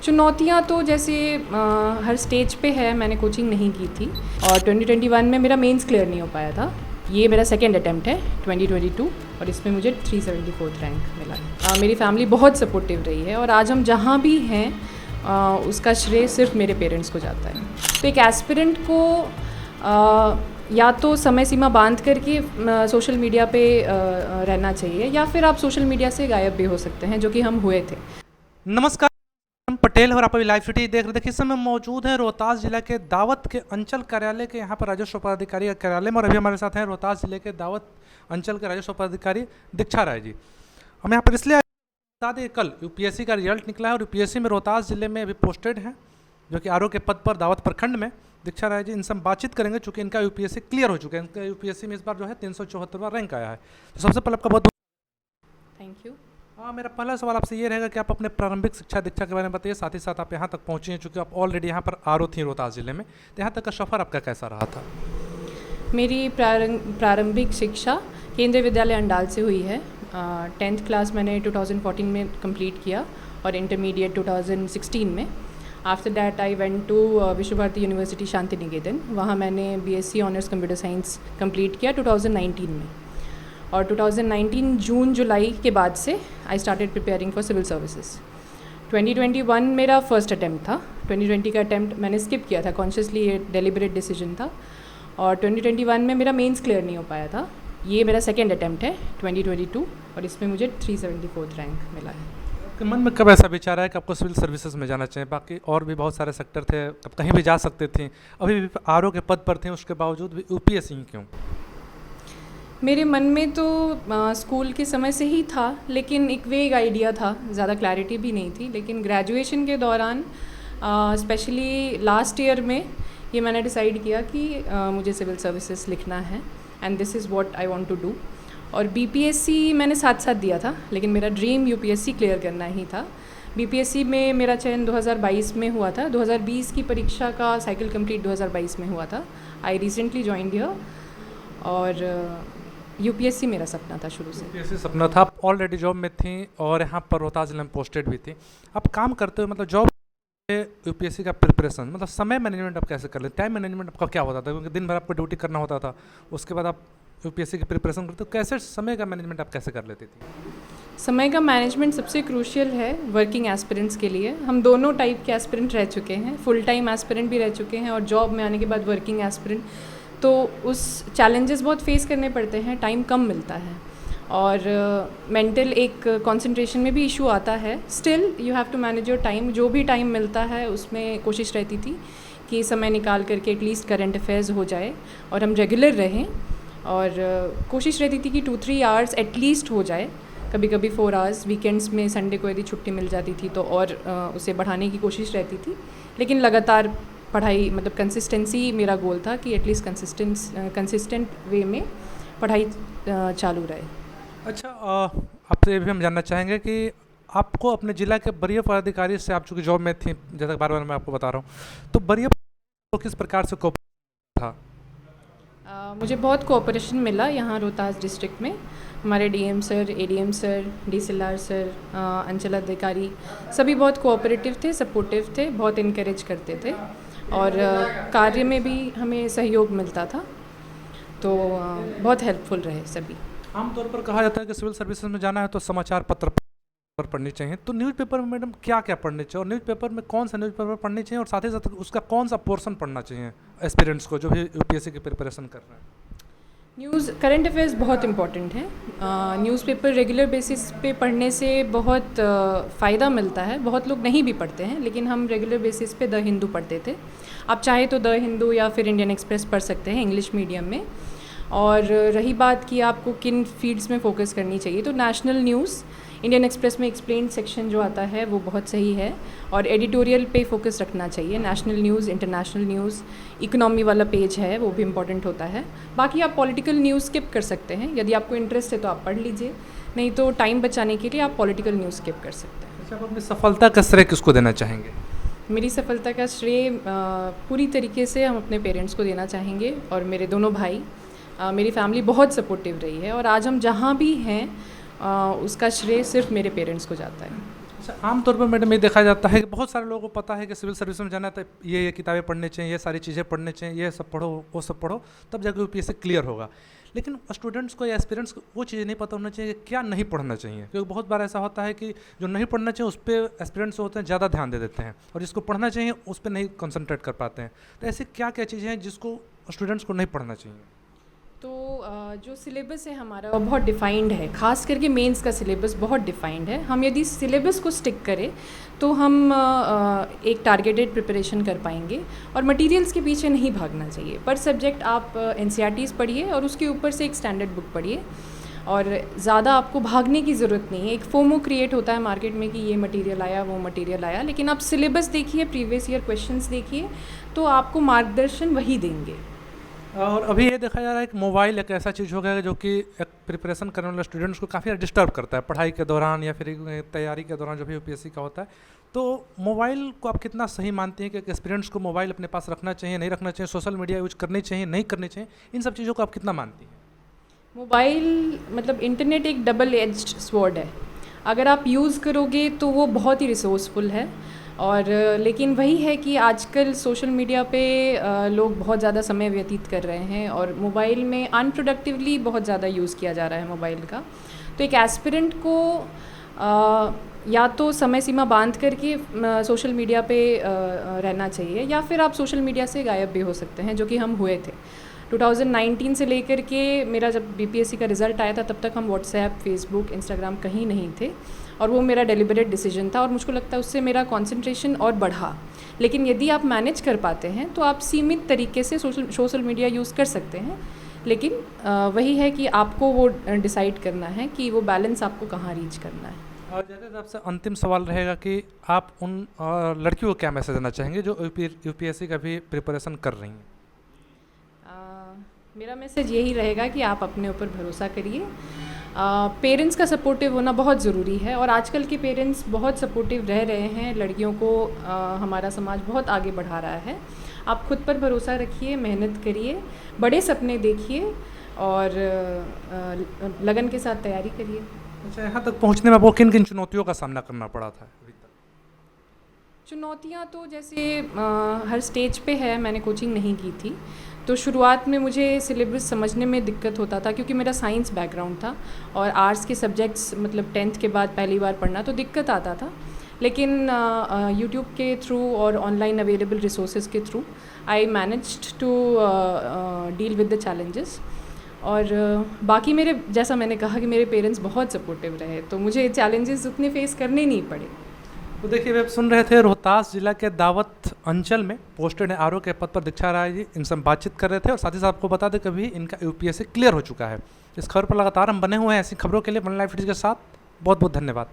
चुनौतियाँ तो जैसे हर स्टेज पे है, मैंने कोचिंग नहीं की थी और 2021 में मेरा मेंस क्लियर नहीं हो पाया था। ये मेरा सेकंड अटेम्प्ट है 2022 और इसमें मुझे 374th रैंक मिला है। मेरी फैमिली बहुत सपोर्टिव रही है और आज हम जहाँ भी हैं उसका श्रेय सिर्फ मेरे पेरेंट्स को जाता है। तो एक एस्पिरेंट को या तो समय सीमा बांध करके सोशल मीडिया पे रहना चाहिए या फिर आप सोशल मीडिया से गायब भी हो सकते हैं, जो कि हम हुए थे। नमस्कार, हम पटेल और आप अभी लाइव सिटी देख रहे थे। इस समय मौजूद है रोहतास जिला के दावत के अंचल कार्यालय के यहाँ पर राजस्व पदाधिकारी का कार्यालय में, और अभी हमारे साथ हैं रोहतास जिले के दावत अंचल के राजस्व पदाधिकारी दीक्षा राय जी। हम यहाँ पर इसलिए बता दें, कल यूपीएससी का रिजल्ट निकला है और यूपीएससी में रोहतास जिले में अभी पोस्टेड हैं, जो कि आरओ के पद पर दावत प्रखंड में। दीक्षा राय जी, इनसे हम बातचीत करेंगे चूँकि इनका यूपीएससी क्लियर हो चुका है। इनका यूपीएससी में इस बार जो है 374वां रैंक आया है। तो सबसे पहले आपका बहुत थैंक यू। हाँ, मेरा पहला सवाल आपसे ये रहेगा कि आप अपने प्रारंभिक शिक्षा दीक्षा के बारे में बताइए, साथ ही साथ आप यहाँ तक पहुँची हैं, चूँकि आप ऑलरेडी यहाँ पर आरओ थी रोहतास जिले में, तो यहाँ तक का सफ़र आपका कैसा रहा था? मेरी प्रारंभिक शिक्षा केंद्रीय विद्यालय अंडाल से हुई है। 10th क्लास मैंने 2014 में कंप्लीट किया और इंटरमीडिएट 2016 में। After that I went to Vishwa Bharati university Shanti Niketan. वहाँ मैंने BSc honours computer science complete किया 2019 में, और 2019 जून जुलाई के बाद से I started preparing for civil services. 2021 मेरा फर्स्ट अटैम्प्ट था। 2020 का अटैम्प्ट मैंने स्किप किया था कॉन्शियसली, ये डेलिबरेट डिसीजन था। और 2021 में मेरा मेंस क्लियर नहीं हो पाया था। ये मेरा सेकंड अटैम्प्ट है 2022 और इसमें मुझे 374th रैंक मिला है। आपके मन में कब ऐसा विचार आया कि आपको सिविल सर्विसेज में जाना चाहिए? बाकी और भी बहुत सारे सेक्टर थे, आप कहीं भी जा सकते थे, अभी भी आरओ के पद पर थे, उसके बावजूद भी यूपीएससी क्यों? मेरे मन में तो स्कूल के समय से ही था, लेकिन एक वेग आइडिया था, ज़्यादा क्लैरिटी भी नहीं थी। लेकिन ग्रेजुएशन के दौरान स्पेशली लास्ट ईयर में ये मैंने डिसाइड किया कि मुझे सिविल सर्विसेज लिखना है and this is what I want to do. और बीपीएससी मैंने साथ साथ दिया था, लेकिन मेरा ड्रीम यूपीएससी क्लियर करना ही था। बीपीएससी में मेरा चयन 2022 में हुआ था। 2020 की परीक्षा का साइकिल कंप्लीट 2022 में हुआ था। आई रिसेंटली जॉइंड हियर और यूपीएससी मेरा सपना था शुरू से। यूपीएससी सपना था, आप ऑलरेडी जॉब में थी और यहाँ पर रोहतास जिले में पोस्टेड भी थी। आप काम करते हुए मतलब जॉब यूपीएससी का प्रिपरेशन, मतलब समय मैनेजमेंट आप कैसे कर लेते? टाइम मैनेजमेंट आपका क्या होता था? क्योंकि दिन भर आपको ड्यूटी करना होता था, उसके बाद आप यूपीएससी की प्रिपरेशन करते, तो कैसे समय का मैनेजमेंट आप कैसे कर लेती थी? समय का मैनेजमेंट सबसे क्रूशियल है वर्किंग एस्पिरेंट्स के लिए। हम दोनों टाइप के एस्पिरेंट रह चुके हैं, फुल टाइम एस्पिरेंट भी रह चुके हैं और जॉब में आने के बाद वर्किंग एस्पिरेंट। तो उस चैलेंजेस बहुत फेस करने पड़ते हैं, टाइम कम मिलता है और मेंटल एक कंसंट्रेशन में भी इशू आता है। Still you have to manage your time. जो भी टाइम मिलता है उसमें कोशिश रहती थी कि समय निकाल करके एटलीस्ट करंट अफेयर्स हो जाए और हम रेगुलर रहें, और कोशिश रहती थी कि 2-3 आवर्स एटलीस्ट हो जाए, कभी कभी 4 आवर्स। वीकेंड्स में संडे को यदि छुट्टी मिल जाती थी तो और उसे बढ़ाने की कोशिश रहती थी। लेकिन लगातार पढ़ाई, मतलब कंसिस्टेंसी मेरा गोल था कि एटलीस्ट कंसिस्टेंट वे में पढ़ाई चालू रहे। अच्छा, आपसे भी हम जानना चाहेंगे कि आपको अपने जिला के वरीय पदाधिकारी से, आप चूँकि जॉब में थी, जैसा बार बार मैं आपको बता रहा हूँ, तो वरीय को किस प्रकार से कोऑपरेट था? मुझे बहुत कोऑपरेशन मिला यहाँ रोहतास डिस्ट्रिक्ट में। हमारे DM sir, ADM sir, DCLR sir, अंचल अधिकारी सभी बहुत कोऑपरेटिव थे, सपोर्टिव थे, बहुत इनकरेज करते थे और कार्य में भी हमें सहयोग मिलता था। तो बहुत हेल्पफुल रहे सभी। आमतौर पर कहा जाता है कि सिविल सर्विसेज में जाना है तो समाचार पत्र पर पढ़नी चाहिए, तो न्यूज़पेपर में मैडम क्या क्या पढ़नी चाहिए, और न्यूज़पेपर में कौन सा न्यूज़पेपर पढ़नी चाहिए, और साथ ही साथ उसका कौन सा पोर्शन पढ़ना चाहिए एस्पिरेंट्स को जो भी यूपीएससी की प्रिपरेशन कर रहे हैं? करंट अफेयर्स बहुत इंपॉर्टेंट है। न्यूज़पेपर रेगुलर बेसिस पे पढ़ने से बहुत फ़ायदा मिलता है। बहुत लोग नहीं भी पढ़ते हैं, लेकिन हम रेगुलर बेसिस पे द हिंदू पढ़ते थे। आप चाहे तो द हिंदू या फिर इंडियन एक्सप्रेस पढ़ सकते हैं इंग्लिश मीडियम में। और रही बात कि आपको किन फील्ड्स में फोकस करनी चाहिए, तो नेशनल न्यूज़, इंडियन एक्सप्रेस में एक्सप्लेन्ड सेक्शन जो आता है वो बहुत सही है, और एडिटोरियल पे फोकस रखना चाहिए। National news, international news, economy वाला पेज है वो भी इम्पॉर्टेंट होता है। बाकी आप पॉलिटिकल न्यूज़ स्किप कर सकते हैं, यदि आपको इंटरेस्ट है तो आप पढ़ लीजिए, नहीं तो टाइम बचाने के लिए आप पॉलिटिकल न्यूज़ स्किप कर सकते हैं। अच्छा, आप अपनी सफलता का श्रेय किसको देना चाहेंगे? मेरी सफलता का श्रेय पूरी तरीके से हम अपने पेरेंट्स को देना चाहेंगे और मेरे दोनों भाई। मेरी फैमिली बहुत सपोर्टिव रही है और आज हम जहाँ भी हैं उसका श्रेय सिर्फ मेरे पेरेंट्स को जाता है। अच्छा, आमतौर पर मैडम ये देखा जाता है कि बहुत सारे लोगों को पता है कि सिविल सर्विस में जाना है तो ये किताबें पढ़नी चाहिए, ये सारी चीज़ें पढ़नी चाहिए, ये सब पढ़ो वो सब पढ़ो, तब जाकर यूपीएससी क्लियर होगा। लेकिन स्टूडेंट्स को या एस्पिरेंट्स को वो चीज़ें नहीं पता होना चाहिए कि क्या नहीं पढ़ना चाहिए, क्योंकि बहुत बार ऐसा होता है कि जो नहीं पढ़ना चाहिए उस पर एस्पिरेंट्स होते हैं ज़्यादा ध्यान दे देते हैं, और जिसको पढ़ना चाहिए उस पर नहीं कंसंट्रेट कर पाते हैं। तो ऐसी क्या क्या चीज़ें हैं जिसको स्टूडेंट्स को नहीं पढ़ना चाहिए? तो जो सिलेबस है हमारा वो बहुत डिफाइंड है, ख़ास करके मेंस का सिलेबस बहुत डिफाइंड है। हम यदि सिलेबस को स्टिक करें तो हम एक टारगेटेड प्रिपरेशन कर पाएंगे, और मटेरियल्स के पीछे नहीं भागना चाहिए। पर सब्जेक्ट आप एनसीईआरटीज़ पढ़िए और उसके ऊपर से एक स्टैंडर्ड बुक पढ़िए, और ज़्यादा आपको भागने की ज़रूरत नहीं है। एक फोमो क्रिएट होता है मार्केट में कि ये मटेरियल आया वो मटेरियल आया, लेकिन आप सिलेबस देखिए, प्रीवियस ईयर क्वेश्चंस देखिए, तो आपको मार्गदर्शन वही देंगे। और अभी ये देखा जा रहा है कि मोबाइल एक ऐसा चीज़ हो गया है जो कि एक प्रिपरेशन करने वाले स्टूडेंट्स को काफ़ी डिस्टर्ब करता है पढ़ाई के दौरान या फिर तैयारी के दौरान जो भी यूपीएससी का होता है। तो मोबाइल को आप कितना सही मानती हैं कि स्टूडेंट्स को मोबाइल अपने पास रखना चाहिए, नहीं रखना चाहिए, सोशल मीडिया यूज करनी चाहिए, नहीं करनी चाहिए, इन सब चीज़ों को आप कितना मानती हैं? मोबाइल मतलब इंटरनेट एक डबल एज्ड स्वॉर्ड है। अगर आप यूज़ करोगे तो वो बहुत ही रिसोर्सफुल है, और लेकिन वही है कि आजकल सोशल मीडिया पे लोग बहुत ज़्यादा समय व्यतीत कर रहे हैं, और मोबाइल में अनप्रोडक्टिवली बहुत ज़्यादा यूज़ किया जा रहा है मोबाइल का। तो एक एस्पिरेंट को या तो समय सीमा बांध करके सोशल मीडिया पे रहना चाहिए, या फिर आप सोशल मीडिया से गायब भी हो सकते हैं, जो कि हम हुए थे 2019 से लेकर के। मेरा जब बीपीएससी का रिज़ल्ट आया था तब तक हम व्हाट्सएप, फेसबुक, इंस्टाग्राम कहीं नहीं थे, और वो मेरा डेलिबरेट डिसीजन था, और मुझको लगता है उससे मेरा कंसंट्रेशन और बढ़ा। लेकिन यदि आप मैनेज कर पाते हैं तो आप सीमित तरीके से सोशल मीडिया यूज़ कर सकते हैं, लेकिन वही है कि आपको वो डिसाइड करना है कि वो बैलेंस आपको कहाँ रीच करना है। और जैसे आपसे अंतिम सवाल रहेगा कि आप उन लड़कियों को क्या मैसेज देना चाहेंगे जो यूपीएससी का भी प्रिपरेशन कर रही हैं? मेरा मैसेज यही रहेगा कि आप अपने ऊपर भरोसा करिए। पेरेंट्स का सपोर्टिव होना बहुत ज़रूरी है, और आजकल के पेरेंट्स बहुत सपोर्टिव रह रहे हैं लड़कियों को। हमारा समाज बहुत आगे बढ़ा रहा है। आप खुद पर भरोसा रखिए, मेहनत करिए, बड़े सपने देखिए, और लगन के साथ तैयारी करिए। अच्छा, यहाँ तक पहुँचने में आपको किन किन चुनौतियों का सामना करना पड़ा था अभी तक? चुनौतियाँ तो जैसे हर स्टेज पे है। मैंने कोचिंग नहीं की थी, तो शुरुआत में मुझे सिलेबस समझने में दिक्कत होता था, क्योंकि मेरा साइंस बैकग्राउंड था, और आर्ट्स के सब्जेक्ट्स मतलब 10th के बाद पहली बार पढ़ना तो दिक्कत आता था। लेकिन यूट्यूब के थ्रू और ऑनलाइन अवेलेबल रिसोर्सेज के through I managed to deal with the challenges. और बाकी मेरे, जैसा मैंने कहा कि मेरे पेरेंट्स बहुत सपोर्टिव रहे, तो मुझे चैलेंजेस उतने फेस करने नहीं पड़े। तो देखिए, आप सुन रहे थे रोहतास जिला के दावत अंचल में पोस्टेड आरओ के पद पर दीक्षा राय जी, इनसे हम बातचीत कर रहे थे, और साथ ही साथ आपको बता दें कभी इनका यूपीएससी क्लियर हो चुका है। इस खबर पर लगातार हम बने हुए हैं ऐसी खबरों के लिए वन लाइफ के साथ। बहुत बहुत धन्यवाद।